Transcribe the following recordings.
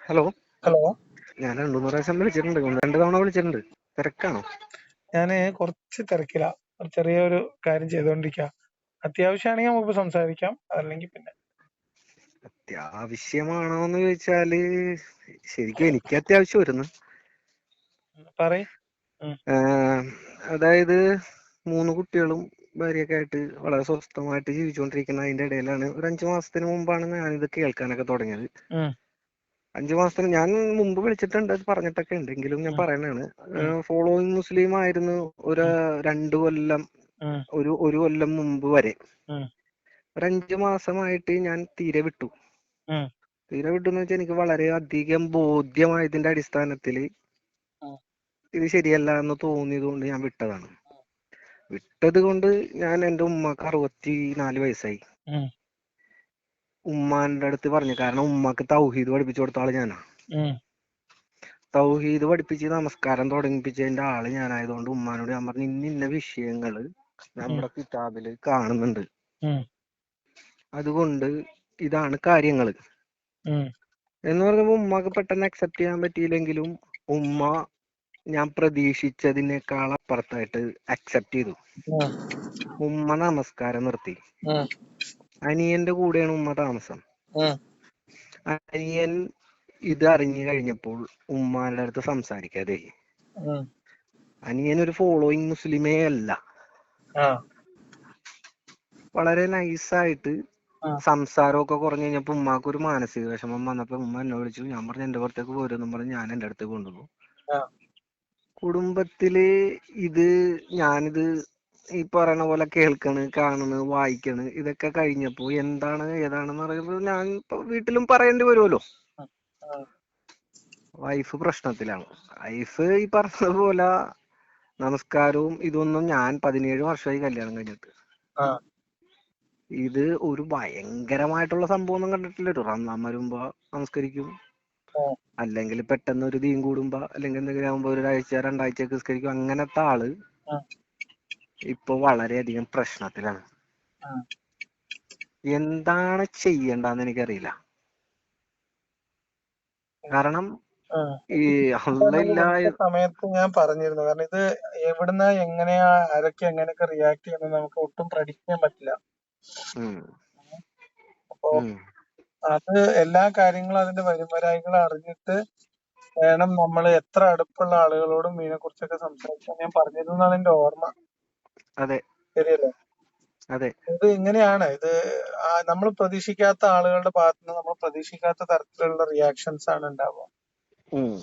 Hello. Hello. ഞാൻ രണ്ടു മൂന്ന് പ്രാവശ്യം വിളിച്ചിട്ടുണ്ട്, ഒന്ന് രണ്ട് തവണ വിളിച്ചിട്ടുണ്ട്. തിരക്കാണോ? ഞാന് കുറച്ച് തിരക്കിലാ. ഒരു ചെറിയൊരു കാര്യം ചെയ്തുകൊണ്ടിരിക്കുക. അത്യാവശ്യമാണെങ്കിൽ നമുക്ക് സംസാരിക്കാം, അല്ലെങ്കിൽ പിന്നെ അത്യാവശ്യമാണോന്ന് ചോദിച്ചാല് ശരിക്കും എനിക്ക് അത്യാവശ്യം വരുന്നു. പറയ്. അതായത് 3 കുട്ടികളും ഭാര്യയൊക്കെ ആയിട്ട് വളരെ സ്വസ്ഥമായിട്ട് ജീവിച്ചുകൊണ്ടിരിക്കുന്ന അതിന്റെ ഇടയിലാണ് ഒരു 5 മാസത്തിന് മുമ്പാണ് ഞാനിത് കേൾക്കാനൊക്കെ തുടങ്ങിയത്. ഉം, 5 മാസത്തിന് ഞാൻ മുമ്പ് വിളിച്ചിട്ടുണ്ട്, അത് പറഞ്ഞിട്ടൊക്കെ ഉണ്ടെങ്കിലും ഞാൻ ഉം, പറയണതാണ്. ഉം, ഫോളോയിങ് മുസ്ലിം ആയിരുന്നു ഒരു ഉം, 2 കൊല്ലം, ഉം, ഒരു കൊല്ലം മുമ്പ് വരെ. ഉം, ഒരു 5 മാസമായിട്ട് ഞാൻ തീരെ വിട്ടു. ഉം, തീരെ വിട്ടെന്ന് വെച്ചാൽ എനിക്ക് വളരെ അധികം ബോധ്യമായതിന്റെ അടിസ്ഥാനത്തിൽ ഉം, ഇത് ശരിയല്ല എന്ന് തോന്നിയത് കൊണ്ട് ഞാൻ വിട്ടതാണ്. വിട്ടത് കൊണ്ട് ഞാൻ എൻ്റെ ഉമ്മക്ക് 64 വയസ്സായി. ഉം, ഉമ്മാന്റെ അടുത്ത് പറഞ്ഞു, കാരണം ഉമ്മക്ക് തൗഹീദ് പഠിപ്പിച്ചു കൊടുത്ത ആള് ഞാനാ. ഉം, തൗഹീദ് പഠിപ്പിച്ച് നമസ്കാരം തുടങ്ങിപ്പിച്ചതിന്റെ ആള് ഞാനായതുകൊണ്ട് ഉമ്മാനോട് ഞാൻ പറഞ്ഞു, ഇന്ന വിഷയങ്ങള് നമ്മുടെ കിതാബില് കാണുന്നുണ്ട്, ഉം, അതുകൊണ്ട് ഇതാണ് കാര്യങ്ങള് ഉം, എന്ന് പറഞ്ഞപ്പോൾ ഉമ്മക്ക് പെട്ടെന്ന് അക്സെപ്റ്റ് ചെയ്യാൻ പറ്റിയില്ലെങ്കിലും ഉമ്മ ഞാൻ പ്രതീക്ഷിച്ചതിനേക്കാൾ അപ്പുറത്തായിട്ട് അക്സെപ്റ്റ് ചെയ്തു. ഉം, ഉമ്മ നമസ്കാരം നിർത്തി. ഉം, അനിയന്റെ കൂടെയാണ് ഉമ്മ താമസം. ഉം, അനിയൻ ഇത് അറിഞ്ഞു കഴിഞ്ഞപ്പോൾ ഉമ്മാന്റെ അടുത്ത് സംസാരിക്കാതെ. ഉം, അനിയൻ ഒരു ഫോളോയിങ് മുസ്ലിമേ അല്ല. ആ, വളരെ നൈസായിട്ട് ആ, സംസാരമൊക്കെ കുറഞ്ഞു കഴിഞ്ഞപ്പോ ഉമ്മാക്ക് ഒരു മാനസിക വിഷമം വന്നപ്പോ ഉമ്മ എന്നെ വിളിച്ചു. ഞാൻ പറഞ്ഞു എന്റെ പുറത്തേക്ക് പോരുമെന്നും പറഞ്ഞ് ഞാൻ എന്റെ അടുത്തേക്ക് കൊണ്ടുപോകും. ആ, കുടുംബത്തില് ഇത് ഞാനിത് ഈ പറയണ പോലെ കേൾക്കണ്, കാണണ്, വായിക്കണ്, ഇതൊക്കെ കഴിഞ്ഞപ്പോ എന്താണ് ഏതാണെന്ന് പറയുമ്പോൾ ഞാൻ ഇപ്പൊ വീട്ടിലും പറയേണ്ടി വരുമല്ലോ. ആ, വൈഫ് പ്രശ്നത്തിലാണ്. വൈഫ് ഈ പറഞ്ഞതുപോലെ നമസ്കാരവും ഇതൊന്നും, ഞാൻ 17 വർഷമായി കല്യാണം കഴിഞ്ഞിട്ട് ആ, ഇത് ഒരു ഭയങ്കരമായിട്ടുള്ള സംഭവം ഒന്നും കണ്ടിട്ടില്ല. ഒരു റമദാൻ വരുമ്പോ നമസ്കരിക്കും, അല്ലെങ്കിൽ പെട്ടെന്ന് ഒരു ദീൻ കൂടുമ്പോ അല്ലെങ്കിൽ എന്തെങ്കിലും ആകുമ്പോ ഒരാഴ്ച 2 ആഴ്ചയൊക്കെ നിസ്കരിക്കും. അങ്ങനത്തെ ആള് ആ, ഇപ്പൊ വളരെയധികം പ്രശ്നത്തിലാണ്. ആ. എന്താണ് ചെയ്യണ്ടെന്ന് എനിക്കറിയില്ല. കാരണം ആ. ഈ ഇതാണ് ഈ അള്ളയില്ല. വിളിച്ച സമയത്ത് ഞാൻ പറഞ്ഞിരുന്നു. കാരണം ഇത് എവിടുന്ന് എങ്ങനെയാ ആരൊക്കെ എങ്ങനെയൊക്കെ റിയാക്ട് ചെയ്യുന്നത് നമുക്ക് ഒട്ടും പ്രഡിക്റ്റ് ചെയ്യാൻ പറ്റില്ല. ഉം, അപ്പൊ ഉം. അത് എല്ലാ കാര്യങ്ങളും അതിന്റെ വരുംവരായികൾ അറിഞ്ഞിട്ട് വേണം നമ്മൾ എത്ര അടുപ്പുള്ള ആളുകളോടും ഇതിനെ കുറിച്ചൊക്കെ സംസാരിക്കാൻ ഞാൻ പറഞ്ഞിരുന്നാണ് എന്റെ ഓർമ്മ. അതെ, ശരിയല്ലേ? അതെ. ഇത് ഇങ്ങനെയാണ്. ഇത് നമ്മൾ പ്രതീക്ഷിക്കാത്ത ആളുകളുടെ ഭാഗത്ത് നിന്ന് നമ്മൾ പ്രതീക്ഷിക്കാത്ത തരത്തിലുള്ള റിയാക്ഷൻസ് ആണ് ഉണ്ടാവുക. ഉം,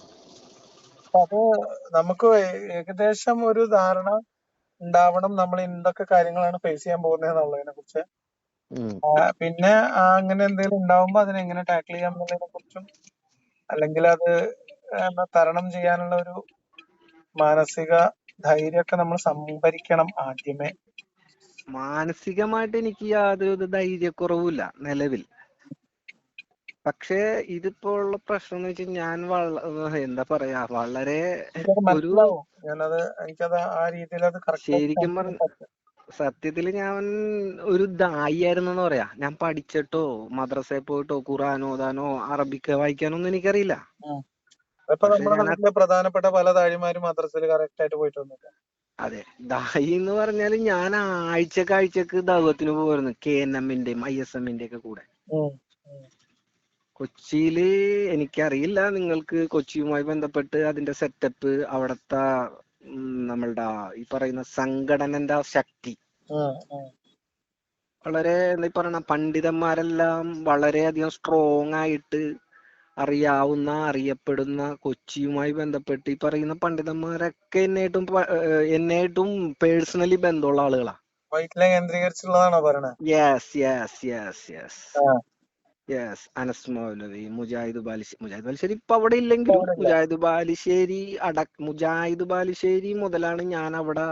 അപ്പൊ അത് നമുക്ക് ഏകദേശം ഒരു ധാരണ ഉണ്ടാവണം നമ്മൾ എന്തൊക്കെ കാര്യങ്ങളാണ് ഫേസ് ചെയ്യാൻ പോകുന്നത് എന്നുള്ളതിനെ കുറിച്ച്. ഉം. പിന്നെ അങ്ങനെ എന്തെങ്കിലും ഉണ്ടാവുമ്പോ അതിനെ എങ്ങനെ ടാക്കിൾ ചെയ്യാം എന്നുള്ളതിനെ കുറിച്ചും, അല്ലെങ്കിൽ അത് തരണം ചെയ്യാനുള്ള ഒരു മാനസിക ധൈര്യമൊക്കെ നമ്മൾ സംഭരിക്കണം ആദ്യമേ. മാനസികമായിട്ട് എനിക്ക് യാതൊരു ധൈര്യക്കുറവുമില്ല നിലവിൽ. പക്ഷേ ഇതിപ്പോ ഉള്ള പ്രശ്നം എന്ന് വെച്ചാൽ ഞാൻ എന്താ പറയാ, വളരെ എനിക്കത് ഒരു മനസ്സിലാവും. എനിക്കത് ആ രീതിയിൽ അത് ശരിക്കും കറക്റ്റ് പറഞ്ഞ പറ്റും. സത്യത്തില് ഞാൻ ഒരു ദായിയായിരുന്നെന്ന് പറയാ. ഞാൻ പഠിച്ചിട്ടോ മദ്രസയിൽ പോയിട്ടോ ഖുർആൻ ഓതാനോ അറബിക്ക് വായിക്കാനോ ഒന്നും എനിക്കറിയില്ല. ഇപ്പൊ പക്ഷെ നമ്മുടെ ഞാൻ നാട്ടിലെ പ്രധാനപ്പെട്ട പല താഴിമാരും മദ്രസയിൽ കറക്റ്റ് ആയിട്ട് പോയിട്ടൊന്നുമില്ല. അതെ, ദായി എന്ന് പറഞ്ഞാല് ഞാൻ ആഴ്ചക്ക് ദൗവത്തിന് പോകുമായിരുന്നു, KNM-ന്റെയും ISM-ന്റെ ഒക്കെ കൂടെ. ഉം, ഉം, കൊച്ചിയില് എനിക്കറിയില്ല, നിങ്ങൾക്ക് കൊച്ചിയുമായി ബന്ധപ്പെട്ട് അതിന്റെ സെറ്റപ്പ്, അവിടുത്തെ നമ്മളുടെ ഈ പറയുന്ന സംഘടനന്റെ ശക്തി ഉം, ഉം, വളരെ എന്താ പറയണ, പണ്ഡിതന്മാരെല്ലാം വളരെയധികം സ്ട്രോങ് ആയിട്ട് അറിയപ്പെടുന്ന കൊച്ചിയുമായി ബന്ധപ്പെട്ട് ഈ പറയുന്ന പണ്ഡിതന്മാരൊക്കെ എന്നായിട്ടും പേഴ്സണലി ബന്ധമുള്ള ആളുകളാ. വൈറ്റിലെ കേന്ദ്രീകരിച്ചുള്ളതാണോ പറയണേ? യെസ്, യെസ്, യെസ്, യെസ്, ആ, യെസ്. അനസ് മൗലവി, മുജാഹിദ് ബാലുശ്ശേരി ഇപ്പൊ അവിടെ ഇപ്പൊ ഇല്ലെങ്കിലും അവിടെ ഇല്ല. മുജാഹിദ് ബാലുശ്ശേരി മുതലാണ് ഞാൻ അവിടെ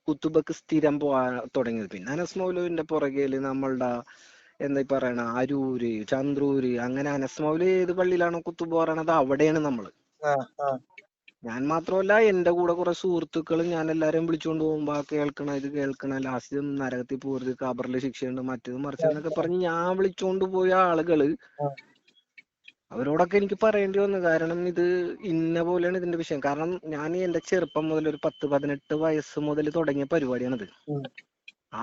കുത്തുബക്ക് സ്ഥിരം പോവാൻ തുടങ്ങിയത്. പിന്നെ അനസ് മൗലവിന്റെ പുറകേല് നമ്മളുടെ എന്താ പറയണ അരൂര്, ചന്ദ്രൂര്, അങ്ങനെ അനസ് മൗലവി ഏത് പള്ളിയിലാണോ കുത്തുബ പറയണത് അവിടെയാണ് നമ്മള്. ആ, ആ, ഞാൻ മാത്രമല്ല, എന്റെ കൂടെ കുറെ സുഹൃത്തുക്കളും ഞാൻ എല്ലാരെയും വിളിച്ചുകൊണ്ട് പോകുമ്പോ ഇത് കേൾക്കണ, ലാസ്റ്റ് നരകത്തിൽ പോരുത്, ഖബറിലെ ശിക്ഷയുണ്ട്, മറ്റേത് മറിച്ചതെന്നൊക്കെ പറഞ്ഞ് ഞാൻ വിളിച്ചോണ്ട് പോയ ആളുകള് ആ, അവരോടൊക്കെ എനിക്ക് പറയേണ്ടി വന്നു. കാരണം ഇത് ഇന്ന പോലെയാണ് ഇതിന്റെ വിഷയം. കാരണം ഞാൻ എന്റെ ചെറുപ്പം മുതൽ ഒരു 10-18 വയസ്സ് മുതൽ തുടങ്ങിയ പരിപാടിയാണിത്. ഉം.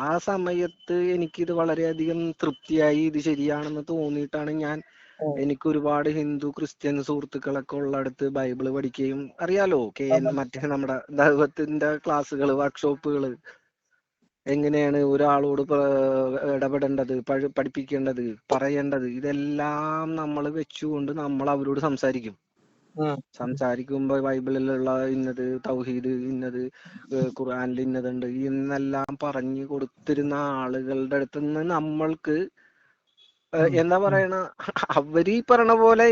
ആ സമയത്ത് എനിക്കിത് വളരെയധികം തൃപ്തിയായി, ഇത് ശരിയാണെന്ന് തോന്നിയിട്ടാണ് ഞാൻ ഉം. എനിക്ക് ഒരുപാട് ഹിന്ദു ക്രിസ്ത്യൻ സുഹൃത്തുക്കളൊക്കെ ഉള്ളടത്ത് ബൈബിള് പഠിക്കുകയും അറിയാലോ മറ്റേ നമ്മുടെ ദൈവത്തിന്റെ ക്ലാസ്സുകൾ, വർക്ക്ഷോപ്പുകൾ, എങ്ങനെയാണ് ഒരാളോട് ഇടപെടേണ്ടത്, പഠിപ്പിക്കേണ്ടത്, പറയേണ്ടത്, ഇതെല്ലാം നമ്മൾ വെച്ചുകൊണ്ട് നമ്മൾ അവരോട് സംസാരിക്കും. സംസാരിക്കുമ്പോ ബൈബിളിലുള്ള ഇന്നത്, തൗഹീദ് ഇന്നത്, ഖുർആനിൽ ഇന്നതുണ്ട് എന്നെല്ലാം പറഞ്ഞു കൊടുത്തിരുന്ന ആളുകളുടെ അടുത്ത് നിന്ന് നമ്മൾക്ക് എന്താ പറയണ, അവര് ഈ പറഞ്ഞ പോലെ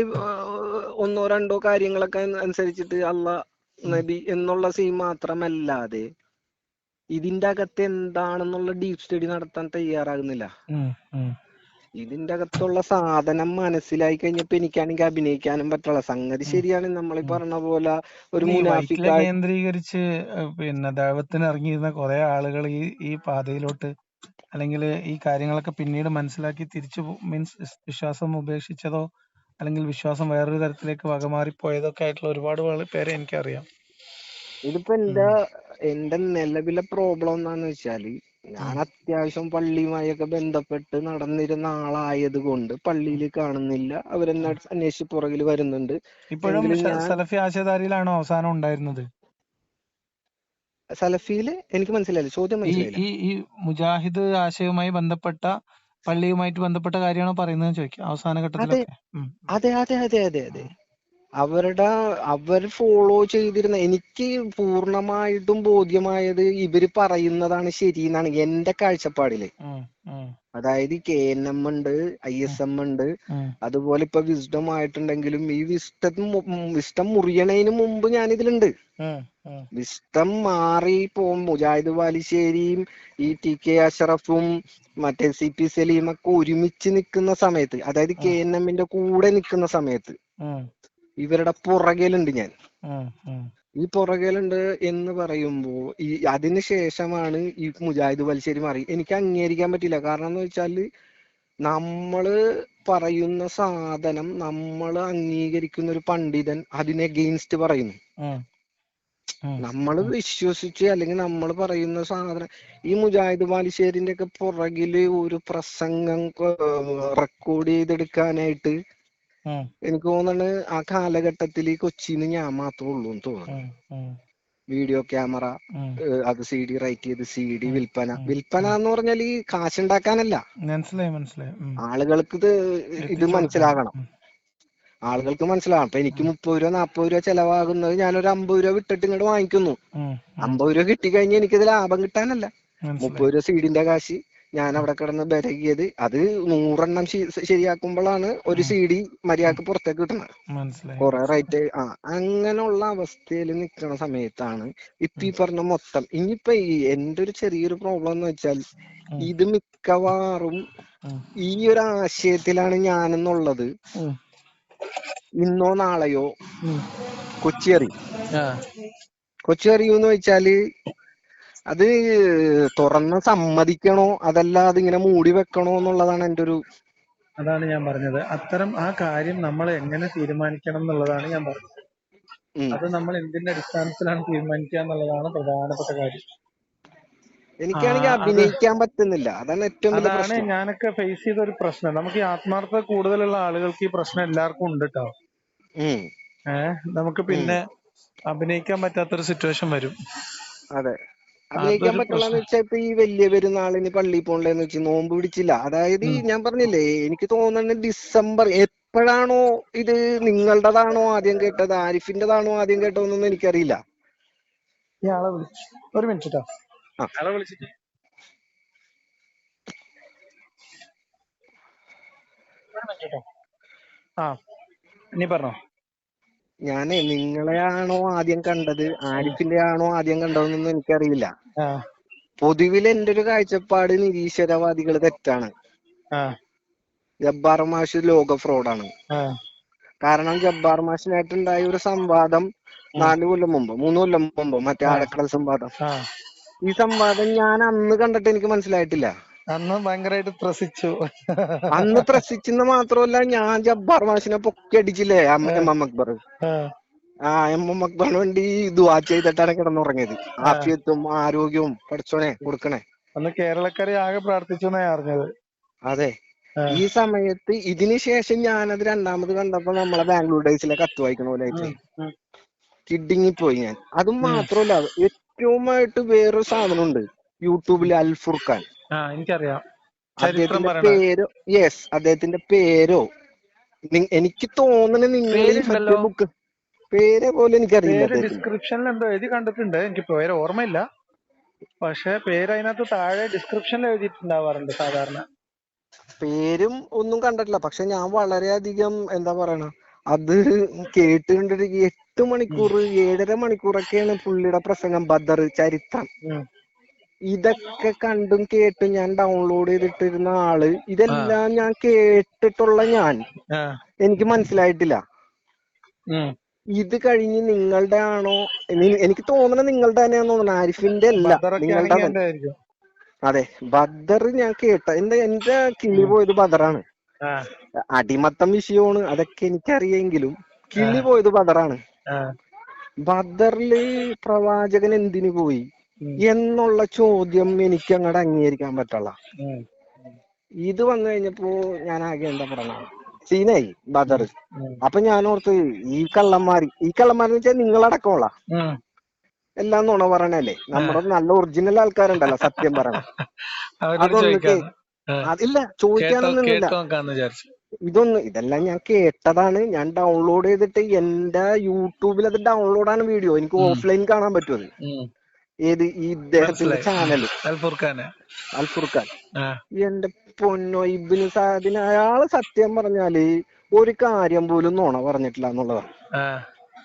ഒന്നോ രണ്ടോ കാര്യങ്ങളൊക്കെ അനുസരിച്ചിട്ട് അള്ളാഹ്, നബി എന്നുള്ള സീൻ മാത്രമല്ലാതെ ഇതിന്റെ അകത്ത് എന്താണെന്നുള്ള ഡീപ് സ്റ്റഡി നടത്താൻ തയ്യാറാകുന്നില്ല. ഇതിന്റെ അകത്തുള്ള സാധനം മനസ്സിലായി കഴിഞ്ഞപ്പോ എനിക്കാണെങ്കിൽ അഭിനയിക്കാനും പറ്റുള്ള സംഗതി ശരിയാണ്. നമ്മൾ ഈ പറഞ്ഞ പോലെ ഒരു വൈറ്റിലെ മുനാഫിക്കായി കേന്ദ്രീകരിച്ച് പിന്നെ ദൈവത്തിന് ഇറങ്ങിയിരുന്ന കുറെ ആളുകൾ ഈ പാതയിലോട്ട്, അല്ലെങ്കിൽ ഈ കാര്യങ്ങളൊക്കെ പിന്നീട് മനസ്സിലാക്കി തിരിച്ചു മീൻസ് വിശ്വാസം ഉപേക്ഷിച്ചതോ അല്ലെങ്കിൽ വിശ്വാസം വേറൊരു തരത്തിലേക്ക് വകമാറിപ്പോയതൊക്കെ ആയിട്ടുള്ള ഒരുപാട് പേരെ എനിക്കറിയാം. ഇതിപ്പോ എന്റെ നിലവിലെ പ്രോബ്ലം എന്താന്ന് വെച്ചാല്, ഞാൻ അത്യാവശ്യം പള്ളിയുമായൊക്കെ ബന്ധപ്പെട്ട് നടന്നിരുന്ന ആളായത് കൊണ്ട് പള്ളിയിൽ കാണുന്നില്ല. അവരെന്നെ അന്വേഷിച്ച് പുറകിൽ വരുന്നുണ്ട്. ഇപ്പോഴും എങ്കിലും ഞാൻ സലഫി ആശയധാരയിലാണോ അവസാനം ഉണ്ടായിരുന്നത്? സലഫിയില് എനിക്ക് മനസ്സിലായില്ല, ചോദ്യം മനസ്സിലായില്ല. ഈ മുജാഹിദ് ആശയവുമായി ബന്ധപ്പെട്ട, പള്ളിയുമായിട്ട് ബന്ധപ്പെട്ട കാര്യമാണോ പറയുന്നത് ചോദിക്കാം അവസാന അതെ ഘട്ടത്തിലൊക്കെ. അതെ അതെ അതെ അതെ അതെ അവർ ഫോളോ ചെയ്തിരുന്ന, എനിക്ക് പൂർണ്ണമായിട്ടും ബോധ്യമായത് ഇവര് പറയുന്നതാണ് ശരി എന്നാണ് എന്റെ കാഴ്ചപ്പാടില്. അതായത് KNM ഉണ്ട്, ISM ഉണ്ട്, അതുപോലെ ഇപ്പൊ വിസ്ഡം ആയിട്ടുണ്ടെങ്കിലും ഈ വിസ്ഡം മുറിയണതിന് മുമ്പ് ഞാൻ ഇതിലുണ്ട്. വിസ്ഡം മാറി ഇപ്പോ മുജാഹിദ് ബാലുശ്ശേരിയും ഈ TK അഷറഫും മറ്റേ CP സലീം ഒക്കെ ഒരുമിച്ച് നിൽക്കുന്ന സമയത്ത്, അതായത് KNM കൂടെ നിൽക്കുന്ന സമയത്ത് ഇവരുടെ പുറകിലുണ്ട് ഞാൻ. ഈ പുറകിലുണ്ട് എന്ന് പറയുമ്പോ അതിന് ശേഷമാണ് ഈ മുജാഹിദ് ബാലുശ്ശേരി മാറി. എനിക്ക് അംഗീകരിക്കാൻ പറ്റില്ല. കാരണം എന്ന് വെച്ചാല് നമ്മള് പറയുന്ന സാധനം നമ്മൾ അംഗീകരിക്കുന്ന ഒരു പണ്ഡിതൻ അതിനെ അഗെയിൻസ്റ്റ് പറയുന്നു. നമ്മൾ വിശ്വസിച്ച് അല്ലെങ്കിൽ നമ്മൾ പറയുന്ന സാധനം, ഈ മുജാഹിദ് ബാലുശ്ശേരിന്റെ ഒക്കെ പുറകില് ഒരു പ്രസംഗം റെക്കോർഡ് ചെയ്തെടുക്കാനായിട്ട് എനിക്ക് തോന്നുന്നു ആ കാലഘട്ടത്തിൽ കൊച്ചിന്ന് ഞാൻ മാത്രമേ ഉള്ളൂ എന്ന് തോന്നുന്നു. വീഡിയോ ക്യാമറ, അത് CD റൈറ്റ് ചെയ്ത് CD വിൽപ്പന എന്ന് പറഞ്ഞാൽ ഈ കാശുണ്ടാക്കാനല്ല. മനസ്സിലായി. ആളുകൾക്ക് ഇത് മനസ്സിലാകണം. ആളുകൾക്ക് മനസ്സിലാകണം. അപ്പൊ എനിക്ക് 30 രൂപ 40 രൂപ ചെലവാകുന്നത് ഞാനൊരു 50 രൂപ വിട്ടിട്ട് ഇങ്ങോട്ട് വാങ്ങിക്കുന്നു. 50 രൂപ കിട്ടിക്കഴിഞ്ഞാൽ എനിക്കിത് ലാഭം കിട്ടാനല്ല. 30 രൂപ സീഡിന്റെ കാശ് ഞാൻ അവിടെ കിടന്ന് ബരകിയത്, അത് 100 എണ്ണം ശരിയാക്കുമ്പോഴാണ് ഒരു CD മര്യാദക്ക് പുറത്തേക്ക് കിട്ടുന്നത്. കുറെ റേറ്റ് അങ്ങനെയുള്ള അവസ്ഥയിൽ നിൽക്കുന്ന സമയത്താണ് ഇപ്പൊ ഈ പറഞ്ഞ മൊത്തം. ഇനിയിപ്പൊ എന്റെ ഒരു ചെറിയൊരു പ്രോബ്ലം എന്ന് വെച്ചാൽ, ഇത് മിക്കവാറും ഈ ഒരു ആശയത്തിലാണ് ഞാനെന്നുള്ളത് ഇന്നോ നാളെയോ കൊച്ചി അറിയൂന്ന് വെച്ചാല് അത് തുറന്ന് സമ്മതിക്കണോ അതല്ല അതിങ്ങനെ മൂടി വെക്കണോ എന്നുള്ളതാണ് എന്റെ ഒരു. അതാണ് ഞാൻ പറഞ്ഞത്. അത്തരം ആ കാര്യം നമ്മൾ എങ്ങനെ തീരുമാനിക്കണം എന്നുള്ളതാണ് ഞാൻ പറഞ്ഞത്. അത് നമ്മൾ എന്തിന്റെ അടിസ്ഥാനത്തിലാണ് തീരുമാനിക്കുക എന്നുള്ളതാണ് പ്രധാനപ്പെട്ട കാര്യം. എനിക്കാണെങ്കിൽ അഭിനയിക്കാൻ പറ്റുന്നില്ല, അതാണ് ഏറ്റവും വലിയ അതാണ് പ്രശ്നം. ഞാനൊക്കെ ഫേസ് ചെയ്ത ഒരു പ്രശ്നം. നമുക്ക് ഈ ആത്മാർത്ഥത കൂടുതലുള്ള ആളുകൾക്ക് ഈ പ്രശ്നം എല്ലാവർക്കും ഉണ്ട് കേട്ടോ. നമുക്ക് പിന്നെ അഭിനയിക്കാൻ പറ്റാത്തൊരു സിറ്റുവേഷൻ വരും. അതെ, അഭിനയിക്കാൻ പറ്റുള്ളന്ന് വെച്ചാൽ ഇപ്പൊ ഈ വലിയ പെരുന്നാളിന് പള്ളിയിൽ പോകണ്ടെന്ന് വെച്ച് നോമ്പ് പിടിച്ചില്ല. അതായത് ഞാൻ പറഞ്ഞില്ലേ, എനിക്ക് തോന്നുന്നത് ഡിസംബർ എപ്പോഴാണോ ഇത് നിങ്ങളുടേതാണോ ആദ്യം കേട്ടത്, ആരിഫിന്റേതാണോ ആദ്യം കേട്ടതെന്നൊന്നും എനിക്കറിയില്ല. ഇയാളെ വിളിച്ചു, ഒരു മിനിറ്റ് കേട്ടോ. ആളെ വിളിച്ചിട്ട് നീ പറഞ്ഞോ. ഞാനേ നിങ്ങളെയാണോ ആദ്യം കണ്ടത്, ആരിഫിന്റെ ആണോ ആദ്യം കണ്ടതെന്നൊന്നും എനിക്കറിയില്ല. പൊതുവിൽ എന്റെ ഒരു കാഴ്ചപ്പാട് നിരീശ്വരവാദികൾ തെറ്റാണ്. ജബ്ബാർ മാഷ് ലോക ഫ്രോഡാണ്. കാരണം ജബ്ബാർ മാഷിനായിട്ടുണ്ടായ ഒരു സംവാദം 4 കൊല്ലം മുമ്പോ 3 കൊല്ലം മുമ്പോ, മറ്റേ ആഴക്കടൽ സംവാദം. ഈ സംവാദം ഞാൻ അന്ന് കണ്ടിട്ട് എനിക്ക് മനസ്സിലായിട്ടില്ല. അന്ന് ഭയങ്കരമായിട്ട് ത്രസിച്ചു. അന്ന് ത്രസിച്ചെന്ന് മാത്രമല്ല, ഞാൻ ജബ്ബാർ മാഷിനെ പൊക്കി അടിച്ചില്ലേ എം എം അക്ബർ. ആ, എം എം അക്ബറിന് വേണ്ടി ദുആ ചെയ്തിട്ടാണ് കിടന്നുറങ്ങിയത്. ആ. ആഫിയത്തും ആരോഗ്യവും പഠിച്ചോനെ കൊടുക്കണേ. അന്ന് കേരളക്കരെ ആകെ പ്രാർത്ഥിച്ചു എന്നാ അറിഞ്ഞത്. അതെ. ആ. ഈ സമയത്ത് ഇതിന് ശേഷം ഞാനത് രണ്ടാമത് കണ്ടപ്പോ നമ്മളെ ബാംഗ്ലൂർ ഡേയ്സിലെ കത്ത് വായിക്കണ പോലെ ആയിപ്പോയി. ഉം. കിഡിങ്ങിപ്പോയി ഞാൻ. അതും മാത്രമല്ല, ഏറ്റവുമായിട്ട് വേറൊരു സാധനമുണ്ട് യൂട്യൂബിൽ, അൽ ഫുർഖാൻ. എനിക്കറിയാം. ചരിത്രം അദ്ദേഹത്തിന്റെ പറയണ പേരോ, യെസ്, അദ്ദേഹത്തിന്റെ പേരോ എനിക്ക് തോന്നുന്നു നിങ്ങൾ ഈ മറ്റേ പേരുണ്ടല്ലോ. ബുക്ക് പേരെ പോലെ എനിക്കറിയില്ല പേര് അദ്ദേഹത്തിന്റെ. ഡിസ്ക്രിപ്ഷനിൽ എന്തോ എഴുതി കണ്ടിട്ടുണ്ട്. എനിക്ക് പേര് ഓർമ്മയില്ല. പക്ഷെ പേര് അതിനകത്ത് താഴെ ഡിസ്ക്രിപ്ഷനിൽ എഴുതിയിട്ടുണ്ടാവാറുണ്ട് സാധാരണ. പേരും ഒന്നും കണ്ടിട്ടില്ല. പക്ഷെ ഞാൻ വളരെയധികം എന്താ പറയണ, അത് കേട്ട് കണ്ടിട്ട് 8 മണിക്കൂർ 7.5 മണിക്കൂറൊക്കെയാണ് പുള്ളിയുടെ പ്രസംഗം. ബദർ, ചരിത്രം, ഉം. ഇതൊക്കെ കണ്ടും കേട്ടും ഞാൻ ഡൗൺലോഡ് ചെയ്തിട്ടിരുന്ന ആള്. ആ. ഇതെല്ലാം ഞാൻ കേട്ടിട്ടുള്ള ഞാൻ, ആ. എനിക്ക് മനസ്സിലായിട്ടില്ല. ഉം. ഇത് കഴിഞ്ഞ് നിങ്ങളുടെ ആണോ, എനിക്ക് തോന്നണ നിങ്ങളുടെ തന്നെയാന്ന് തോന്നണ, ആരിഫിന്റെ അല്ല, ബദറൊക്കെ നിങ്ങളുടെ ആണെങ്കിൽ എന്റെ ആയിരിക്കും. അതെ. ബദർ ഞാൻ കേട്ട, എന്റെ കിളി പോയത് ബദറാണ്. ആ. അടിമത്തം വിഷയമാണ്, അതൊക്കെ എനിക്കറിയെങ്കിലും ആ. കിളി പോയത് ബദറാണ്. ആ. ബദറില് പ്രവാചകൻ എന്തിനു പോയി ഉം. എന്നുള്ള ചോദ്യം എനിക്ക് അങ്ങോട്ട് അംഗീകരിക്കാൻ പറ്റുള്ള. ഉം. ഇത് വന്നു കഴിഞ്ഞപ്പോ ഞാൻ ആകെ എന്താ പറയണ, സീനായി ബദർ. ഉം. അപ്പൊ ഞാൻ ഓർത്ത്, ഈ കള്ളന്മാരെന്ന് വെച്ചാൽ നിങ്ങളടക്കമുള്ള ഉം. എല്ലാം നുണ പറയണല്ലേ. നമ്മുടെ നല്ല ഒറിജിനൽ ആൾക്കാരുണ്ടല്ലോ, സത്യം പറയണം. അവരോട് അതൊന്ന് ചോദിക്കാന്ന്. അതില്ല, ചോദിക്കാനൊന്നുമില്ല. കേട്ട് നോക്കാന്ന് വിചാരിച്ചു. ഇതെല്ലാം ഞാൻ കേട്ടതാണ്. ഞാൻ ഡൗൺലോഡ് ചെയ്തിട്ട് എന്റെ യൂട്യൂബിൽ അത് ഡൗൺലോഡാണ് വീഡിയോ. എനിക്ക് ഓഫ്ലൈൻ കാണാൻ പറ്റും അത്. ഉം. ഏത് ഈ ഇദ്ദേഹത്തിന്റെ ചാനല്, അൽ ഫുർഖാന്. അൽ ഫുർഖാൻ. ആ. എന്റെ പൊന്നോ, ഇബ്നു സാദിന് അയാള് സത്യം പറഞ്ഞാല് ഒരു കാര്യം പോലും നുണ പറഞ്ഞിട്ടില്ല എന്നുള്ളതാണ്. ആ.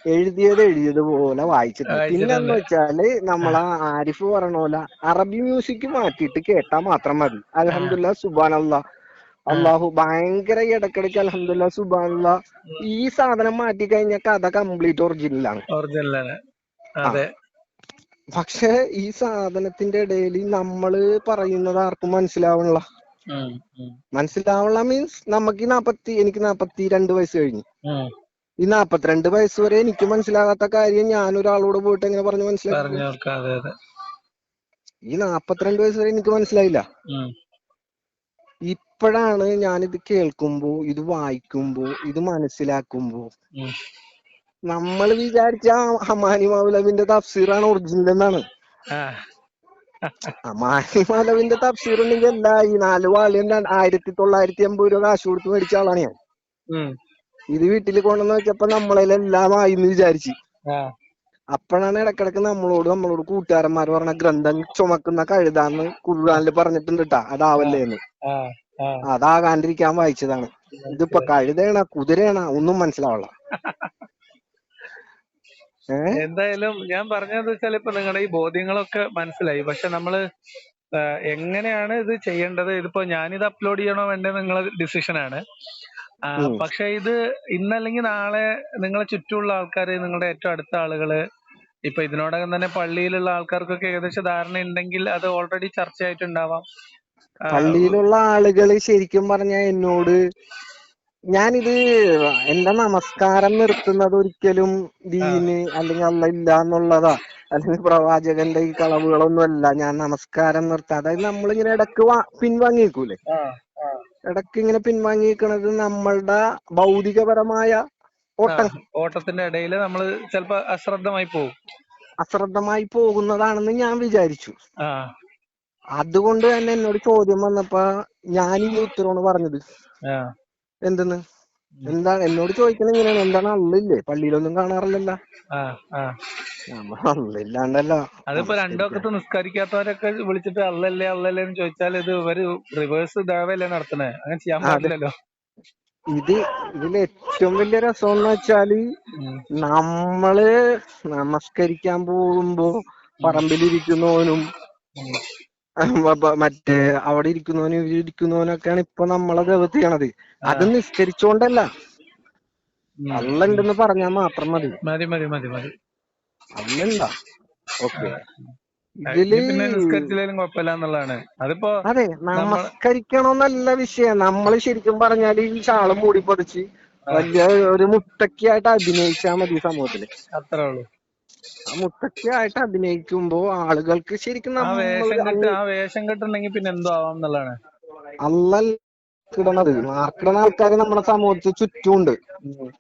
എഴുതിയത് പോലെ വായിച്ചിട്ടുണ്ട്. പിന്നെന്ന് വായിച്ചിട്ടുണ്ട്. വെച്ചാല് നമ്മളാ ആരിഫ് പറയണ പോലെ അറബി മ്യൂസിക് മാറ്റിയിട്ട് കേട്ടാ മാത്രം മതി. അൽഹംദുലില്ലാ, സുബ്ഹാനല്ലാഹ്, അള്ളാഹു ഭയങ്കര, ഇടക്കിടയ്ക്ക് അൽഹംദുലില്ലാ, സുബ്ഹാനല്ലാഹ്. ഈ സാധനം മാറ്റി കഴിഞ്ഞാൽ കഥ കംപ്ലീറ്റ് ഒറിജിനലാണ്. ഒറിജിനലാണ്. ആ, അതെ. പക്ഷെ ഈ സാധനത്തിന്റെ ഇടയിൽ നമ്മള് പറയുന്നത് ആർക്കും മനസ്സിലാവണില്ല. ഉം. ഉം. മനസ്സിലാവണില്ല മീൻസ്, എനിക്ക് 42 വയസ്സ് കഴിഞ്ഞു. ഉം. ഈ 42 വയസ്സ് വരെ എനിക്ക് മനസ്സിലാകാത്ത കാര്യം ഞാൻ ഒരാളോട് പോയിട്ട് എങ്ങനെ പറഞ്ഞു മനസ്സിലാക്കി? പറഞ്ഞു കൊടുക്കാം. അതെ, അതെ. ഈ 42 വയസ്സ് വരെ എനിക്ക് മനസ്സിലായില്ല. ഉം. ഇപ്പോഴാണ് ഞാനിത് കേൾക്കുമ്പോ, ഇത് വായിക്കുമ്പോ, ഇത് മനസ്സിലാക്കുമ്പോ, ഉം. നമ്മൾ വിചാരിച്ച ഹമാനി മൗലവിന്റെ തഫ്സീറാണ് ഒറിജിനൽ എന്നാണ്. ആ. ഹമാനി മൗലവിന്റെ തഫ്സീർ ഉണ്ടെങ്കിൽ അല്ല, ഈ 4 വാള്യം 1980 രൂപ കാശ് കൊടുത്ത് മേടിച്ച ആളാണ് ഞാൻ. ഉം. ഇത് വീട്ടിൽ കൊണ്ടുവന്ന് വെച്ചപ്പോ നമ്മളെല്ലാം ആയിന്ന് വിചാരിച്ചു. ആ. അപ്പോഴാണ് ഇടക്കിടക്ക് നമ്മളോട് കൂട്ടുകാരന്മാർ പറഞ്ഞ, ഗ്രന്ഥം ചുമക്കുന്ന കഴുതാന്ന് ഖുർആനിൽ പറഞ്ഞിട്ടുണ്ട് ട്ടാ, അതാവല്ലേന്ന്. ആ. ആ. അതാകാണ്ടിരിക്കാൻ വായിച്ചതാണ്. ഇതിപ്പോ കഴുതേണ കുതിരേണ ഒന്നും മനസ്സിലാവള്ള. എന്തായാലും ഞാൻ പറഞ്ഞതെന്ന് വെച്ചാൽ, ഇപ്പൊ നിങ്ങളുടെ ഈ ബോധ്യങ്ങളൊക്കെ മനസ്സിലായി. പക്ഷെ നമ്മള് എങ്ങനെയാണ് ഇത് ചെയ്യേണ്ടത്, ഇതിപ്പോ ഞാനിത് അപ്ലോഡ് ചെയ്യണോ വേണ്ടേ നിങ്ങളെ ഡിസിഷനാണ്. പക്ഷെ ഇത് ഇന്നല്ലെങ്കിൽ നാളെ നിങ്ങളെ ചുറ്റുമുള്ള ആൾക്കാര്, നിങ്ങളുടെ ഏറ്റവും അടുത്ത ആളുകള്, ഇപ്പൊ ഇതിനോടകം തന്നെ പള്ളിയിലുള്ള ആൾക്കാർക്കൊക്കെ ഏകദേശം ധാരണ ഉണ്ടെങ്കിൽ അത് ഓൾറെഡി ചർച്ചയായിട്ടുണ്ടാവാം. പള്ളിയിലുള്ള ആളുകള് ശരിക്കും പറഞ്ഞ എന്നോട്, ഞാനിത് എന്റെ നമസ്കാരം നിർത്തുന്നത് ഒരിക്കലും ദീന് അല്ലെങ്കിൽ അല്ല ഇല്ല എന്നുള്ളതാ, അല്ലെങ്കിൽ പ്രവാചകന്റെ ഈ കളവുകളൊന്നും അല്ല. ഞാൻ നമസ്കാരം നിർത്താം, അതായത് നമ്മളിങ്ങനെ ഇടക്ക് പിൻവാങ്ങിക്കൂലേ, ഇടക്ക് ഇങ്ങനെ പിൻവാങ്ങിക്കണത് നമ്മളുടെ ഭൗതികപരമായ ഓട്ടത്തിന്റെ ഇടയിൽ നമ്മൾ ചിലപ്പോ അശ്രദ്ധമായി പോകുന്നതാണെന്ന് ഞാൻ വിചാരിച്ചു. അതുകൊണ്ട് തന്നെ എന്നോട് ചോദ്യം വന്നപ്പോ ഞാൻ ഈ ഉത്തരവാണ് പറഞ്ഞത്. എന്താണ് എന്നോട് ചോദിക്കണത് ഇങ്ങനെയാണ്, എന്താണ് അള്ളില്ലേ, പള്ളിയിലൊന്നും കാണാറില്ലല്ലോ. അള്ളില്ലാണ്ടല്ലോ. അതിപ്പോ രണ്ടൊക്കത്ത് നിസ്കരിക്കാത്തവരൊക്കെ വിളിച്ചിട്ട് അള്ളല്ലേ അള്ളല്ലേ എന്ന് ചോദിച്ചാൽ ഇത് ഇവര് റിവേഴ്സ് ദേവല്ലേ നടത്തണേ? അങ്ങനെ ചെയ്യാൻ പാടില്ലല്ലോ. ഇതിൽ ഏറ്റവും വലിയ രസം എന്ന് വെച്ചാല്, നമ്മള് നമസ്കരിക്കാൻ പോകുമ്പോ പറമ്പിലിരിക്കുന്നവനും മറ്റേ അവിടെ ഇരിക്കുന്നവനും ഇരിക്കുന്നവനൊക്കെയാണ് ഇപ്പൊ നമ്മളെ ദൈവത്ത് ചെയ്യണത്. അത് നിസ്കരിച്ചോണ്ടല്ല, അള്ളണ്ടെന്ന് പറഞ്ഞാൽ മാത്രം മതി. മതി. അള്ളണ്ടാ, ഓക്കെ. ഇതില് ഇനി പിന്നെ നിസ്കരിച്ചില്ലെങ്കിലും കുഴപ്പമില്ല എന്നുള്ളതാണ്. അതിപ്പോ അതെ നമ്മൾ നമസ്കരിക്കണമെന്നല്ല വിഷയം. നമ്മൾ ശരിക്കും പറഞ്ഞാൽ ഈ ഷാളും മൂടി പൊതിച്ച് വലിയ ഒരു മുത്തക്കിയായിട്ട് അഭിനയിച്ചാൽ മതി സമൂഹത്തില്. അത്രേ ഉള്ളൂ. ആ മുത്തക്കിയായിട്ട് അഭിനയിക്കുമ്പോ ആളുകൾക്ക് ശരിക്കും ആ നമ്മൾ വേഷം കെട്ടുണ്ടെങ്കിൽ പിന്നെ എന്തോ ആവാം എന്നുള്ളതാണ്. അല്ലടണത് മാർക്കിടുന്ന ആൾക്കാര് നമ്മുടെ സമൂഹത്തിൽ ചുറ്റുമുണ്ട്. ഉം.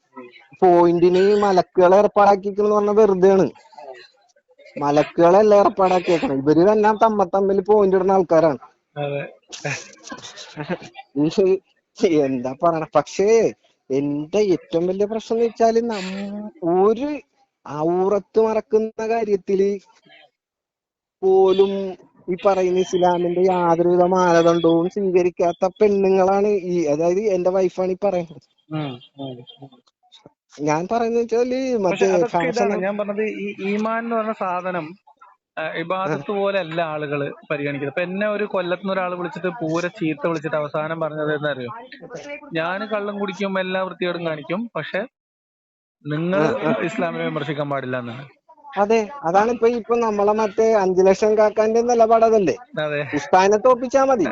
പോയിന്റിന് മലക്കുകളെ ഏർപ്പാടാക്കിയെന്ന് പറഞ്ഞ വെറുതെയാണ്. മലക്കുകളെല്ലാം ഏർപ്പാടാക്കിയേക്കണം. ഇവര് തന്നെ തമ്മിൽ പോയിന്റ് ഇടുന്ന ആൾക്കാരാണ്. അതെ. എന്താ പറയണ. പക്ഷേ എന്റെ ഏറ്റവും വലിയ പ്രശ്നം എന്ന് വെച്ചാല് ഒരു ഔറത്ത് മറക്കുന്ന കാര്യത്തില് പോലും ഈ പറയുന്ന ഇസ്ലാമിന്റെ യാതൊരുവിധ മാനദണ്ഡവും സ്വീകരിക്കാത്ത പെണ്ണുങ്ങളാണ് അതായത് എന്റെ വൈഫാണ് ഈ പറയുന്നത്. ഉം, ഉം, ഉം. ഞാൻ പറയുന്നത് വെച്ചാല് പക്ഷെ മറ്റേ അതൊക്കെ ഇതാണ് ഫാഷൻ. ഞാൻ പറഞ്ഞത്. ഈ ഈമാൻ എന്ന് പറഞ്ഞ സാധനം ഇബാദത്ത് പോലെ അല്ല ആളുകള് പരിഗണിക്കുന്നത്. ഇപ്പൊ എന്നെ ഒരു കൊല്ലത്തുനിന്ന് ഒരാൾ വിളിച്ചിട്ട് പൂരെ ചീത്ത വിളിച്ചിട്ട് അവസാനം പറഞ്ഞത് എന്നറിയോ? ഞാൻ കള്ളം കുടിക്കും, എല്ലാ വൃത്തികേടും കാണിക്കും, പക്ഷെ നിങ്ങൾ ഇസ്ലാമിനെ വിമർശിക്കാൻ പാടില്ല എന്നാണ്. അതെ, അതാണ് ഇപ്പൊ നമ്മളെ മറ്റേ 5 ലക്ഷം കാക്കാന്റെ നിലപാട് അതല്ലേ. അതെ, ഉസ്താദിനെ തോപ്പിച്ചാ മതി.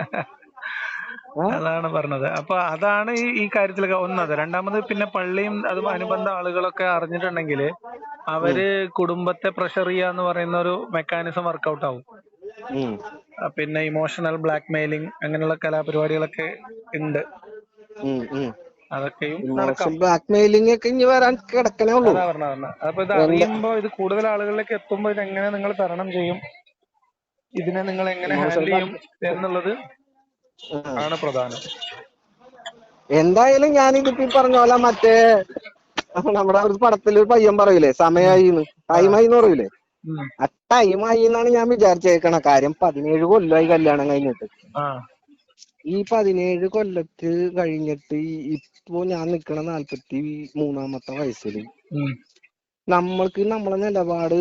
അതാണ് പറഞ്ഞത്. അപ്പൊ അതാണ് ഈ കാര്യത്തിലൊക്കെ ഒന്നത്. രണ്ടാമത് പിന്നെ പള്ളിയും അതും അനുബന്ധ ആളുകളൊക്കെ അറിഞ്ഞിട്ടുണ്ടെങ്കിൽ അവര് കുടുംബത്തെ പ്രഷർ ചെയ്യുക എന്ന് പറയുന്ന ഒരു മെക്കാനിസം വർക്കൗട്ട് ആവും. പിന്നെ ഇമോഷണൽ ബ്ലാക്ക് മെയിലിംഗ് അങ്ങനെയുള്ള കലാപരിപാടികളൊക്കെ ഉണ്ട്. അതൊക്കെയും നടക്കാം. ബ്ലാക്ക് മെയിലിംഗ് ഒക്കെ ഇനി വരാൻ കിടക്കണേ ഉള്ളൂ. അതാ പറഞ്ഞ അപ്പൊ ഇത് അറിയുമ്പോ, ഇത് കൂടുതൽ ആളുകളിലേക്ക് എത്തുമ്പോ ഇതെങ്ങനെ നിങ്ങൾ തരണം ചെയ്യും, ഇതിനെ നിങ്ങൾ എങ്ങനെ ഹാൻഡിൽ ചെയ്യും എന്നുള്ളത് ആണ് പ്രധാനം. എന്തായാലും ഞാനിതിപ്പോ പറഞ്ഞ പോലെ മറ്റേ നമ്മുടെ ഒരു പടത്തില് പയ്യൻ പറയൂലേ സമയായിന്ന്, ടൈമായി എന്ന് പറയൂലേ, ആ ടൈമായി എന്നാണ് ഞാൻ വിചാരിച്ചേക്കണ. കാര്യം 17 കൊല്ലമായി കല്യാണം കഴിഞ്ഞിട്ട്. ഈ 17 കൊല്ലത്ത് കഴിഞ്ഞിട്ട് ഇപ്പൊ ഞാൻ നിക്കണ 43-ാമത്തെ വയസ്സില് നമ്മൾക്ക് നമ്മളെ നിലപാട്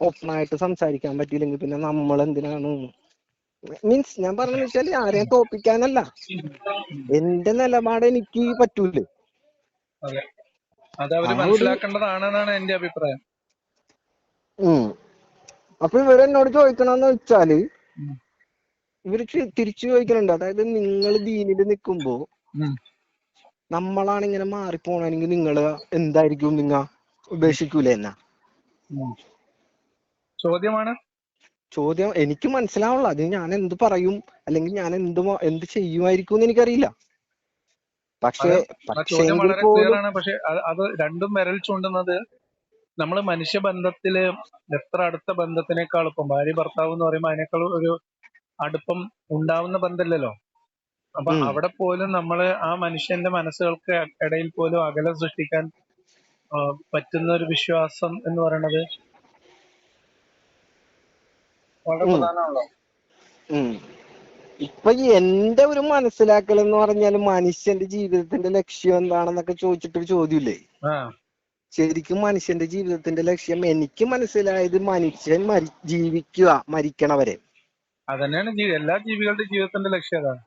ഓപ്പണായിട്ട് സംസാരിക്കാൻ പറ്റിയില്ലെങ്കിൽ പിന്നെ നമ്മൾ എന്തിനാണ് മീൻസ് ഞാൻ പറഞ്ഞെന്ന് വെച്ചാല് ആരെയും തോപ്പിക്കാനല്ല, എന്റെ നിലപാട് എനിക്ക് പറ്റൂലേ. അത് അവര് മനസ്സിലാക്കേണ്ടതാണെന്നാണ് എന്റെ അഭിപ്രായം. അപ്പൊ ഇവരെന്നോട് ചോദിക്കണമെന്ന് വെച്ചാല് ഇവര് തിരിച്ചു ചോദിക്കുന്നുണ്ട്. അതായത് നിങ്ങൾ ദീനില് നിൽക്കുമ്പോ നമ്മളാണ് ഇങ്ങനെ മാറിപ്പോണെങ്കിൽ നിങ്ങള് എന്തായിരിക്കും, നിങ്ങ ഉപേക്ഷിക്കൂലേ എന്നാ ചോദ്യം. എനിക്ക് മനസ്സിലാവുള്ള അത് ഞാൻ എന്ത് പറയും അല്ലെങ്കിൽ ഞാൻ എന്ത് ചെയ്യുമായിരിക്കും എന്ന് എനിക്കറിയില്ല. പക്ഷെ പോലും പക്ഷെ അത് രണ്ടും വിരൽ ചൂണ്ടുന്നത് നമ്മള് മനുഷ്യബന്ധത്തില് എത്ര അടുത്ത ബന്ധത്തിനേക്കാൾ ഇപ്പം ഭാര്യ ഭർത്താവ് എന്ന് പറയുമ്പോൾ അതിനേക്കാൾ ഒരു അടുപ്പം ഉണ്ടാവുന്ന ബന്ധമില്ലല്ലോ. അപ്പൊ അവിടെ പോലും നമ്മള് ആ മനുഷ്യന്റെ മനസ്സുകൾക്ക് ഇടയിൽ പോലും അകലം സൃഷ്ടിക്കാൻ പറ്റുന്ന ഒരു വിശ്വാസം എന്ന് പറയുന്നത് വളരെ പ്രധാനമാണല്ലോ. ഇപ്പൊ എന്റെ ഒരു മനസ്സിലാക്കൽ എന്ന് പറഞ്ഞാൽ മനുഷ്യന്റെ ജീവിതത്തിന്റെ ലക്ഷ്യം എന്താണെന്നൊക്കെ ചോദിച്ചിട്ടൊരു ചോദ്യമില്ലേ. ശരിക്കും മനുഷ്യന്റെ ജീവിതത്തിന്റെ ലക്ഷ്യം എനിക്ക് മനസ്സിലായത് മനുഷ്യൻ ജീവിക്കുക, മരിക്കണവരെ. അതന്നെയാണ് എല്ലാ ജീവികളുടെ ജീവിതത്തിന്റെ ലക്ഷ്യം. അതാണ്,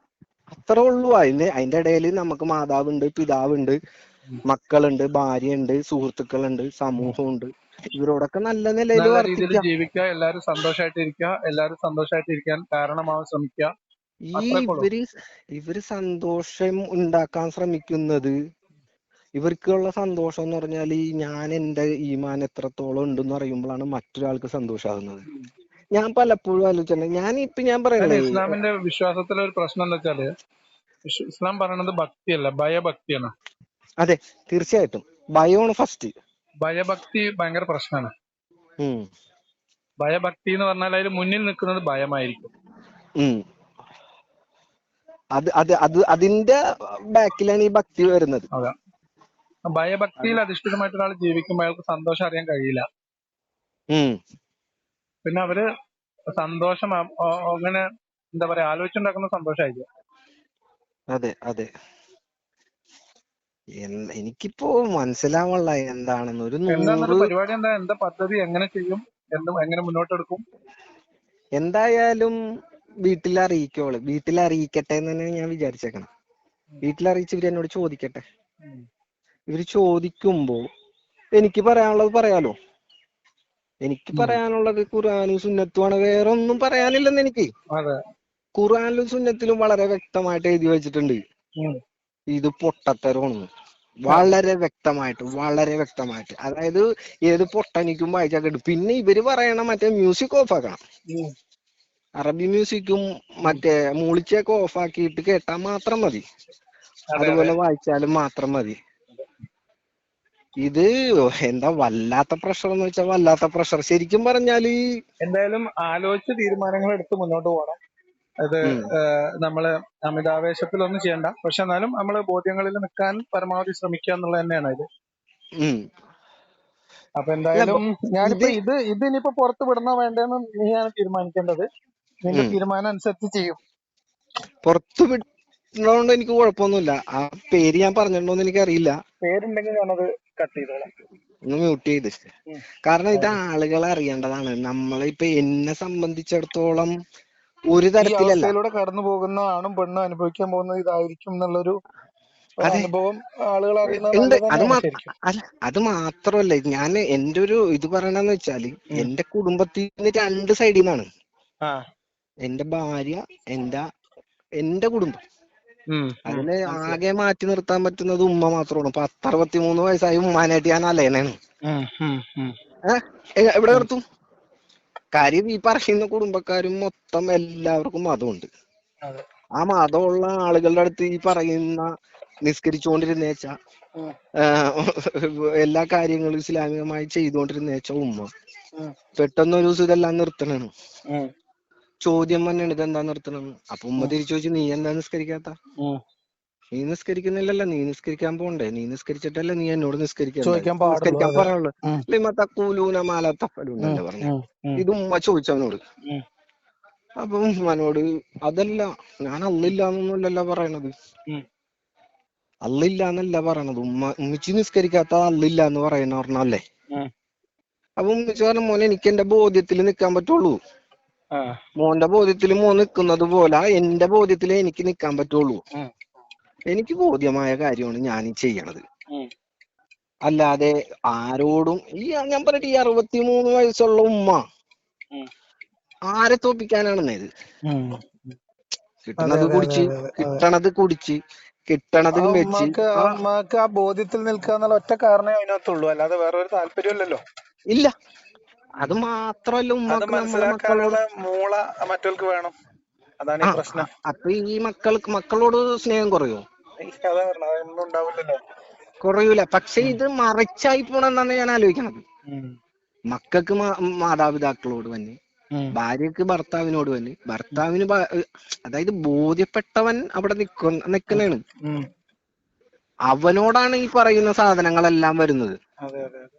അത്രേ ഉള്ളൂ. അതിന്റെ ഇടയിൽ നമുക്ക് മാതാവുണ്ട്, പിതാവുണ്ട്, മക്കളുണ്ട്, ഭാര്യയുണ്ട്, സുഹൃത്തുക്കളുണ്ട്, സമൂഹമുണ്ട്. ഇവരോടൊക്കെ നല്ല നിലയിൽ ജീവിക്കുക, എല്ലാവരും സന്തോഷമായിട്ടിരിക്കുക, എല്ലാവരും സന്തോഷമായിട്ടിരിക്കാൻ കാരണമാവാൻ ശ്രമിക്കുക. ഇവര് സന്തോഷം ഉണ്ടാക്കാൻ ശ്രമിക്കുന്നത്, ഇവർക്കുള്ള സന്തോഷം എന്ന് പറഞ്ഞാൽ ഞാൻ എന്റെ ഈമാൻ എത്രത്തോളം ഉണ്ടെന്ന് അറിയുമ്പോഴാണ് മറ്റൊരാൾക്ക് സന്തോഷമാകുന്നത്. ഞാൻ പലപ്പോഴും ആലോചിച്ചിട്ടുണ്ട്. ഞാൻ പറയണേ ഇസ്ലാമിന്റെ വിശ്വാസത്തിലെ ഒരു പ്രശ്നം എന്താ വെച്ചാല് ഇസ്ലാം പറയണത് ഭക്തിയല്ല, ഭയഭക്തിയാണ്. അതെ, തീർച്ചയായിട്ടും ഭയമാണ് ഫസ്റ്റ്. ഭയഭക്തി ഭയങ്കര പ്രശ്നമാണ്. ഭയഭക്തി എന്ന് പറഞ്ഞാൽ അതിൽ മുന്നിൽ നിൽക്കുന്നത് ഭയമായിരിക്കും. അതിന്റെ ബാക്കിലാണ് ഈ ഭക്തി വരുന്നത്. അതെ, ഭയഭക്തിയിൽ അധിഷ്ഠിതമായിട്ട് ഒരാൾ ജീവിക്കുമ്പോൾ അയാൾക്ക് സന്തോഷം അറിയാൻ കഴിയില്ല. പിന്നെ അവര് സന്തോഷം അങ്ങനെ എന്താ പറയാ ആലോചിച്ചുണ്ടാക്കുന്ന സന്തോഷമായിരിക്കും. അതെ അതെ, എനിക്കിപ്പോ മനസ്സിലാവുള്ള എന്താണെന്ന്. ഒരു പരിപാടി എന്താ പദ്ധതി, എങ്ങനെ ചെയ്യും, എങ്ങനെ മുന്നോട്ടെടുക്കും? എന്തായാലും വീട്ടിലറിയിക്കട്ടെ എന്ന് തന്നെ ഞാൻ വിചാരിച്ചേക്കണം. വീട്ടിലറിയിച്ച് ഇവര് എന്നോട് ചോദിക്കട്ടെ. ഇവര് ചോദിക്കുമ്പോ എനിക്ക് പറയാനുള്ളത് പറയാലോ. എനിക്ക് ഉം. പറയാനുള്ളത് ഖുർആനും സുന്നത്തുമാണ്, വേറെ ഒന്നും പറയാനില്ലെന്ന് എനിക്ക്. അതെ. ഖുർആനിലും സുന്നത്തിലും വളരെ വ്യക്തമായിട്ട് എഴുതി വെച്ചിട്ടുണ്ട് ഉം. ഇത് പൊട്ടത്തരമാണ്. അതെ. വളരെ വ്യക്തമായിട്ട്, അതായത് ഏത് പൊട്ടനിക്കും വായിച്ചാൽ കിട്ടും. പിന്നെ ഇവര് പറയണ മറ്റേ മ്യൂസിക് ഓഫ് ആക്കണം, ഉം. അറബി മ്യൂസിക്കും ഉം. മറ്റേ മൂളിച്ചയൊക്കെ ഓഫ് ആക്കിയിട്ട് കേട്ടാൽ മാത്രം മതി, അതെ അതെ. അതുപോലെ വായിച്ചാലും മാത്രം മതി. ഇത് എന്താ വല്ലാത്ത പ്രഷർ എന്ന് വെച്ചാൽ വല്ലാത്ത പ്രഷർ. ശരിക്കും പറഞ്ഞാല് എന്തായാലും ആലോചിച്ച് തീരുമാനങ്ങൾ എടുത്ത് മുന്നോട്ട് പോകണം. അത് ഉം നമ്മള് അമിതാവേശത്തിലൊന്നും ചെയ്യണ്ട. പക്ഷെ എന്നാലും നമ്മള് ബോധ്യങ്ങളിൽ നിൽക്കാൻ പരമാവധി ശ്രമിക്കുക എന്നുള്ളത് തന്നെയാണ് ഇത്. ഉം അപ്പൊ അല്ല എന്തായാലും ഞാനിപ്പോ ഇത് ഇത് ഇനിയിപ്പോ പുറത്ത് വിടണോ വേണ്ടെന്ന് നീയാണ് തീരുമാനിക്കേണ്ടത്. നിന്റെ ഉം തീരുമാനം അനുസരിച്ച് ചെയ്യും. പുറത്തു വിടുന്നതുകൊണ്ട് എനിക്ക് കുഴപ്പമൊന്നുമില്ല. ആ പേര് ഞാൻ പറഞ്ഞിട്ടുണ്ടോന്ന് എനിക്കറിയില്ല, പേരുണ്ടെങ്കിൽ ഞാനത് കട്ട് ചെയ്തോളാം. ഒന്ന് മ്യൂട്ട് ചെയ്ത്. ഉം. കാരണം ഇത് ഓക്കെ. ആളുകൾ അറിയേണ്ടതാണ്. നമ്മളിപ്പോ എന്നെ സംബന്ധിച്ചിടത്തോളം ഒരു ഈ തരത്തിലല്ല. അവസ്ഥയിലൂടെ കടന്നു പോകുന്ന ആണും പെണ്ണും അനുഭവിക്കാൻ പോകുന്നത് ഇതായിരിക്കും എന്നുള്ളൊരു അതെ, അനുഭവം ആളുകൾ അറിയുന്നത് ഉണ്ട്. നല്ലത് തന്നെയാണ് ശരിക്കും. അല്ല, അത് മാത്രമല്ല, ഞാൻ എന്റെ ഒരു ഇത് പറയണെന്ന് വെച്ചാല് ഉം. എന്റെ കുടുംബത്തിന് രണ്ട് സൈഡിൽ നിന്നാണ്. ആ. എന്റെ ഭാര്യ, എന്റെ കുടുംബം. ഉം. ഉം. അതില് മനസ്സിലായി. ആകെ മാറ്റി നിർത്താൻ പറ്റുന്നത് ഉമ്മ മാത്രമാണ്. 63 വയസ്സായി ഉമ്മാനായിട്ട് ഞാൻ അലയനാണ്. ഉം. ഉം. ഉം. എവിടെ ഉം. നിർത്തും? കാര്യം ഈ പറയുന്ന കുടുംബക്കാരും മൊത്തം എല്ലാവർക്കും മതമുണ്ട്. അതെ. ആ മതമുള്ള ആളുകളുടെ അടുത്ത് ഈ പറയുന്ന നിസ്കരിച്ചുകൊണ്ടിരുന്നേച്ച ഉം. എല്ലാ കാര്യങ്ങളും ഇസ്ലാമികമായി ചെയ്തുകൊണ്ടിരുന്നേച്ച ഉമ്മ ഉം. പെട്ടെന്ന് ഒരു ദിവസം ഇതെല്ലാം നിർത്തണാണ്. ഉം. ചോദ്യം തന്നെയാണ്, ഇതെന്താ നിർത്തണെന്ന്. അപ്പൊ ഉമ്മ ഉം. തിരിച്ചു ചോദിച്ചു, നീ എന്താ നിസ്കരിക്കാത്ത? ഉം. നീ നിസ്കരിക്കുന്നില്ലല്ലോ, നീ നിസ്കരിക്കാൻ പോണ്ടേ? നീ നിസ്കരിച്ചിട്ടല്ലേ നീ എന്നോട് നിസ്കരിക്കണ്ടേ, ചോദിക്കാൻ പാടുള്ളൂ. നിസ്കരിക്കാൻ അതെ. പറയാനുള്ളു. ഉം. ലിമ തഖൂലൂന മാ ലാ ഉം. തഫ്അലൂനല്ലേ പറഞ്ഞു. ഉം. ഉം. ഇത് ഉമ്മ ചോദിച്ചവനോട്. ഉം. അപ്പൊ ഉമ്മനോട്, അതല്ല, ഞാൻ അള്ളില്ലാന്നൊന്നുമല്ലല്ലോ പറയണത്, ഉം. അള്ളില്ലാന്നല്ല പറയണത്, ഉമ്മിച്ചി നിസ്കരിക്കാത്ത അള്ളില്ല എന്ന് പറഞ്ഞല്ലേ. ഉം. അപ്പൊ ഉമ്മിച്ചി പറഞ്ഞു, മോനെ എനിക്ക് എന്റെ ബോധ്യത്തിൽ നിൽക്കാൻ പറ്റുള്ളൂ. ആ. മോന്റെ ബോധ്യത്തിൽ മോൻ നിൽക്കുന്നത് പോലെ എന്റെ ബോധ്യത്തിൽ എനിക്ക് നിൽക്കാൻ പറ്റുള്ളൂ. ഉം. എനിക്ക് ബോധ്യമായ കാര്യമാണ് ഞാൻ ഈ ചെയ്യണത്. ഉം. അല്ലാതെ ആരോടും ഞാൻ പറയട്ടെ, ഈ 63 വയസ്സുള്ള ഉമ്മ ഉം. ആരെ തോപ്പിക്കാനാണെന്ന് ഇത്? ഉം. അതെ കിട്ടണത് അതെ അതെ കുടിച്ച്, അതെ അതെ അതെ. കിട്ടണത് കുടിച്ച്, കിട്ടണത് വെച്ച്. ആ ഉമ്മാക്ക് ആ ബോധ്യത്തിൽ നിൽക്കുക എന്നുള്ള ഒറ്റ കാരണമേ അതിനകത്തുള്ളൂ. അല്ലാതെ വേറെ ഒരു താല്പര്യമില്ലല്ലോ. ഇല്ല, അത് മാത്രമല്ല, അത് ഉമ്മക്ക് നമ്മളെ മക്കളോട് മനസ്സിലാക്കാനുള്ള മൂള മറ്റവർക്ക് വേണം. അതാണ് ഈ പ്രശ്നം. അപ്പൊ ഈ മക്കളോട് സ്നേഹം കുറയോ? അതാ പറഞ്ഞത്, അതൊന്നും ഉണ്ടാവില്ലല്ലോ. കുറയൂല. പക്ഷെ ഉം. ഇത് മറിച്ചായി പോണെന്നാണ് ഞാൻ ആലോചിക്കണത്. ഉം. മക്കൾക്ക് മാതാപിതാക്കളോട് തന്നെ, ഉം. ഭാര്യക്ക് ഭർത്താവിനോട് തന്നെ, ഭർത്താവിന് അതായത് ബോധ്യപ്പെട്ടവൻ അവിടെ നിക്കണേണ്, ഉം. അവനോടാണ് ഈ പറയുന്ന സാധനങ്ങളെല്ലാം വരുന്നത്. അതെ അതെ അതെ.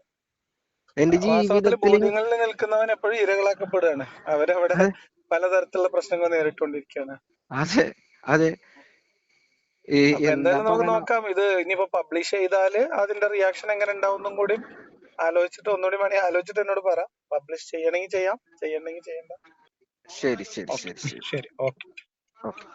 എന്റെ വാസ്തവത്തിൽ ജീവിതത്തിൽ ബോധ്യങ്ങളിൽ നിൽക്കുന്നവൻ എപ്പോഴും ഇരകളാക്കപ്പെടുകയാണ്. അവരവിടെ പലതരത്തിലുള്ള പ്രശ്നങ്ങൾ നേരിട്ടുകൊണ്ടിരിക്കുകയാണ്. അതെ, അതെ. അപ്പൊ എന്താ എന്തായാലും നമുക്ക് പറയണ, നോക്കാം. ഇത് ഇനിയിപ്പോ പബ്ലിഷ് ചെയ്താല് അതിന്റെ റിയാക്ഷൻ എങ്ങനെ ഉണ്ടാവുന്നും കൂടി ആലോചിച്ചിട്ട് ഒന്നുകൂടി വേണമെങ്കിൽ ആലോചിച്ചിട്ട് എന്നോട് പറ. പബ്ലിഷ് ചെയ്യണമെങ്കിൽ ചെയ്യാം, ചെയ്യണമെങ്കിൽ ചെയ്യണ്ട. ശരി ശരി ഓക്കെ. ശരി ശരി. ശരി. ഓക്കെ. ഓക്കെ.